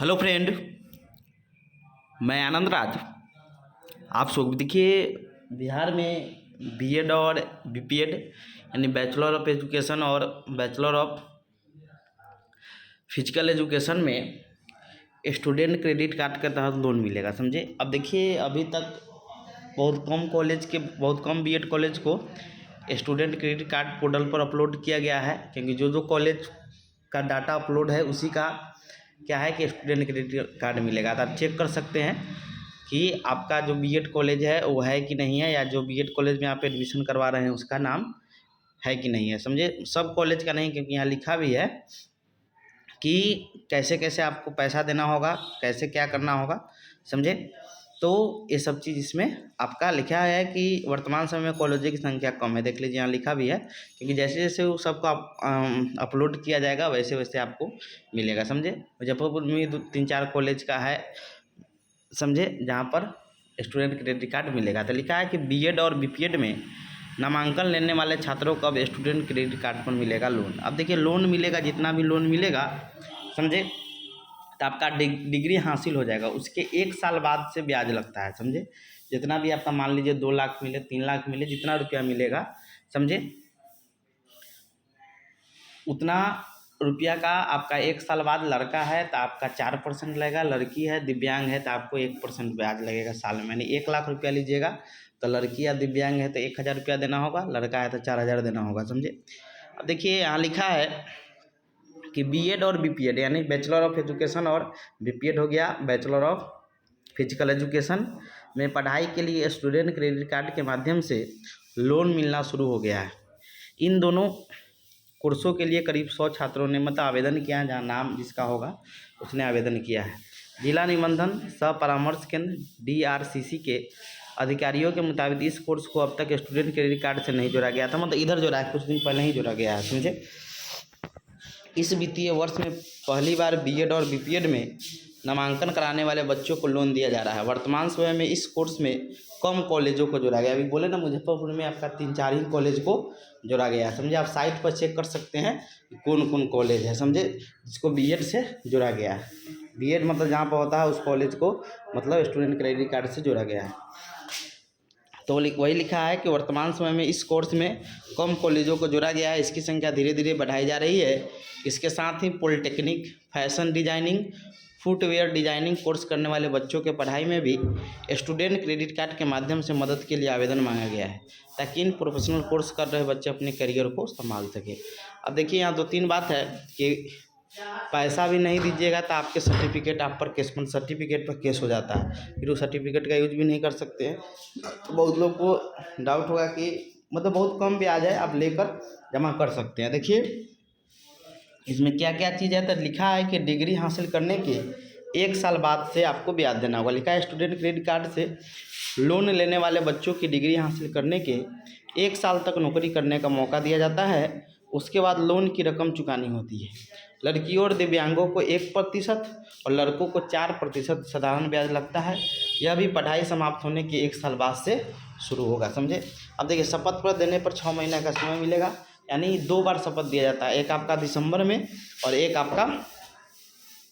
Hello friend, मैं आनंद राज। आप सब देखिए, बिहार में बीएड और बीपीएड यानी बैचलर ऑफ एजुकेशन और बैचलर ऑफ फिजिकल एजुकेशन में स्टूडेंट क्रेडिट कार्ड के तहत लोन मिलेगा। समझे। अब देखिए, अभी तक बहुत कम बीएड कॉलेज को स्टूडेंट क्रेडिट कार्ड पोर्टल पर अपलोड किया गया है, क्योंकि जो कॉलेज का डाटा अपलोड है उसी का क्या है कि स्टूडेंट क्रेडिट कार्ड मिलेगा। तो आप चेक कर सकते हैं कि आपका जो बीएड कॉलेज है वो है कि नहीं है, या जो बीएड कॉलेज में आप एडमिशन करवा रहे हैं उसका नाम है कि नहीं है। समझे। सब कॉलेज का नहीं, क्योंकि यहाँ लिखा भी है कि कैसे कैसे आपको पैसा देना होगा, कैसे क्या करना होगा। समझे। तो ये सब चीज़ इसमें आपका लिखा है कि वर्तमान समय में कॉलेजों की संख्या कम है। देख लीजिए, यहाँ लिखा भी है, क्योंकि जैसे जैसे वो सबको अपलोड किया जाएगा वैसे वैसे आपको मिलेगा। समझे। मुजफ्फरपुर में 3-4 कॉलेज का है, समझे, जहाँ पर स्टूडेंट क्रेडिट कार्ड मिलेगा। तो लिखा है कि बीएड और बीपीएड में नामांकन लेने वाले छात्रों को अब स्टूडेंट क्रेडिट कार्ड पर मिलेगा लोन। अब देखिए, लोन मिलेगा, जितना भी लोन मिलेगा, समझे, तो आपका डिग्री हासिल हो जाएगा। उसके 1 साल बाद से ब्याज लगता है। समझे। जितना भी आपका, मान लीजिए 2 लाख मिले, 3 लाख मिले, जितना रुपया मिलेगा, समझे, उतना रुपया का आपका 1 साल बाद लड़का है तो आपका 4% लगेगा, लड़की है दिव्यांग है तो आपको 1% ब्याज लगेगा साल में। यानी 1 लाख रुपया लीजिएगा तो लड़की या दिव्यांग है तो 1000 रुपया देना होगा, लड़का है तो 4000 देना होगा। समझे। अब देखिए, यहाँ लिखा है कि बीएड और बीपीएड यानी बैचलर ऑफ एजुकेशन और बीपीएड हो गया बैचलर ऑफ फिजिकल एजुकेशन में पढ़ाई के लिए स्टूडेंट क्रेडिट कार्ड के माध्यम से लोन मिलना शुरू हो गया है। इन दोनों कोर्सों के लिए करीब 100 छात्रों ने आवेदन किया है। जहाँ नाम जिसका होगा उसने आवेदन किया है। जिला निबंधन सह परामर्श केंद्र DRCC के अधिकारियों के मुताबिक इस कोर्स को अब तक स्टूडेंट क्रेडिट कार्ड से नहीं जोड़ा गया था, इधर जोड़ा है, कुछ दिन पहले ही जोड़ा गया है। समझे। इस वित्तीय वर्ष में पहली बार बीएड और बीपीएड में नामांकन कराने वाले बच्चों को लोन दिया जा रहा है। वर्तमान समय में इस कोर्स में कम कॉलेजों को जोड़ा गया। अभी बोले ना, मुजफ्फरपुर में आपका 3-4 ही कॉलेज को जोड़ा गया है। समझे। आप साइट पर चेक कर सकते हैं कि कौन कौन कॉलेज है, समझे, जिसको बीएड से जोड़ा गया है। बीएड जहाँ पर होता है उस कॉलेज को स्टूडेंट क्रेडिट कार्ड से जोड़ा गया है। तो वही लिखा है कि वर्तमान समय में इस कोर्स में कम कॉलेजों को जोड़ा गया है। इसकी संख्या धीरे धीरे बढ़ाई जा रही है। इसके साथ ही polytechnic, fashion designing, footwear designing course करने वाले बच्चों के पढ़ाई में भी स्टूडेंट क्रेडिट कार्ड के माध्यम से मदद के लिए आवेदन मांगा गया है, ताकि इन प्रोफेशनल कोर्स कर रहे बच्चे अपने करियर को संभाल सके। अब देखिए, यहाँ 2-3 बात है कि पैसा भी नहीं दीजिएगा तो आपके सर्टिफिकेट आप पर सर्टिफिकेट पर केस हो जाता है, फिर उस सर्टिफिकेट का यूज भी नहीं कर सकते हैं। तो बहुत लोग को डाउट होगा कि बहुत कम ब्याज है, आप लेकर जमा कर सकते हैं। देखिए, इसमें क्या क्या चीज़ है। तो लिखा है कि डिग्री हासिल करने के 1 साल बाद से आपको ब्याज देना होगा। लिखा है स्टूडेंट क्रेडिट कार्ड से लोन लेने वाले बच्चों की डिग्री हासिल करने के 1 साल तक नौकरी करने का मौका दिया जाता है। उसके बाद लोन की रकम चुकानी होती है। लड़कियों और दिव्यांगों को 1% और लड़कों को 4% साधारण ब्याज लगता है। यह भी पढ़ाई समाप्त होने के 1 साल बाद से शुरू होगा। समझे। अब देखिए, शपथ पत्र देने पर 6 महीने का समय मिलेगा, यानी 2 बार शपथ दिया जाता है। एक आपका दिसंबर में और एक आपका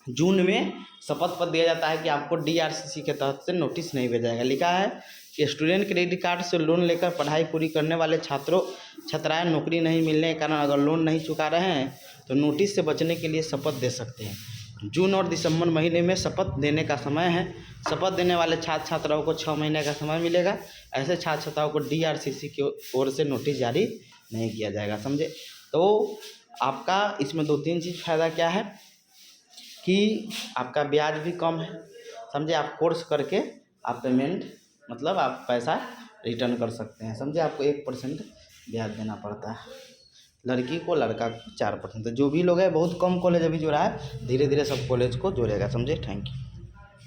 जून में शपथ पत्र दिया जाता है कि आपको DRCC के तहत से नोटिस नहीं भेजा जाएगा। लिखा है कि स्टूडेंट क्रेडिट कार्ड से लोन लेकर पढ़ाई पूरी करने वाले छात्राएं नौकरी नहीं मिलने के कारण अगर लोन नहीं चुका रहे हैं तो नोटिस से बचने के लिए शपथ दे सकते हैं। जून और दिसंबर महीने में शपथ देने का समय है। शपथ देने वाले छात्र छात्राओं को 6 महीने का समय मिलेगा। ऐसे छात्र छात्राओं को DRCC की ओर से नोटिस जारी नहीं किया जाएगा। समझे। तो आपका इसमें 2-3 चीज़ फ़ायदा क्या है कि आपका ब्याज भी कम है। समझे। आप कोर्स करके आप पेमेंट आप पैसा रिटर्न कर सकते हैं। समझे। आपको 1% ब्याज देना पड़ता है, लड़की को, लड़का को 4%। तो जो भी लोग हैं, बहुत कम कॉलेज अभी जोड़ा है, धीरे धीरे सब कॉलेज को जोड़ेगा। समझे। Thank you.